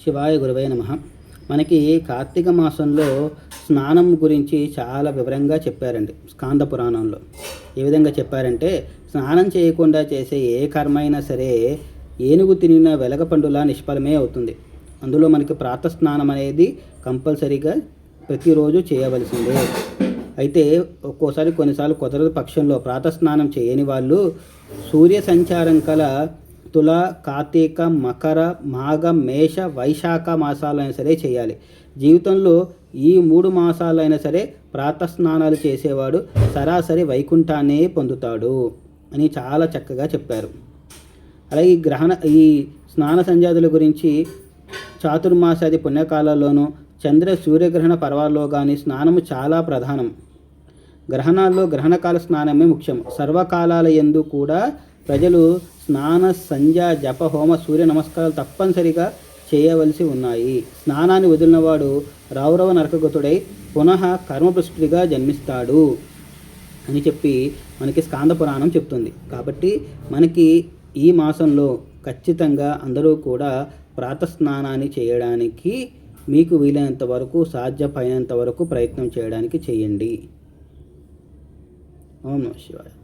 శివాయ గురువే నమః. మనకి కార్తీక మాసంలో స్నానం గురించి చాలా వివరంగా చెప్పారండి స్కాంద పురాణంలో. ఏ విధంగా చెప్పారంటే, స్నానం చేయకుండా చేసే ఏ కర్మ అయినా సరే ఏనుగు తినిన వెలగపండులా నిష్ఫలమే అవుతుంది. అందులో మనకి ప్రాతస్నానం అనేది కంపల్సరీగా ప్రతిరోజు చేయవలసిందే. అయితే ఒక్కోసారి కొన్నిసార్లు కుదరదు పక్షంలో ప్రాతస్నానం చేయని వాళ్ళు సూర్య సంచారం కల తుల, కార్తీక, మకర, మాఘ, మేష, వైశాఖ మాసాలైనా సరే చేయాలి. జీవితంలో ఈ 3 మాసాలైనా సరే ప్రాతస్నానాలు చేసేవాడు సరాసరి వైకుంఠాన్నే పొందుతాడు అని చాలా చక్కగా చెప్పారు. అలాగే ఈ స్నాన సంధ్యాదుల గురించి చాతుర్మాసాది పుణ్యకాలాల్లోనూ చంద్ర సూర్యగ్రహణ పర్వాల్లో కానీ స్నానము చాలా ప్రధానం. గ్రహణాల్లో గ్రహణకాల స్నానమే ముఖ్యం. సర్వకాలాల యందు కూడా ప్రజలు స్నాన, సంధ్య, జప, హోమ, సూర్య నమస్కారాలు తప్పనిసరిగా చేయవలసి ఉన్నాయి. స్నానాన్ని వదిలినవాడు రౌరవ నరకగతుడై పునః కర్మభ్రష్టుడిగా జన్మిస్తాడు అని చెప్పి మనకి స్కాంద పురాణం చెప్తుంది. కాబట్టి మనకి ఈ మాసంలో ఖచ్చితంగా అందరూ కూడా ప్రాతస్నానాన్ని చేయడానికి మీకు వీలైనంత వరకు, సాధ్యమైనంత వరకు ప్రయత్నం చేయడానికి చేయండి. ఓం నమః శివాయ.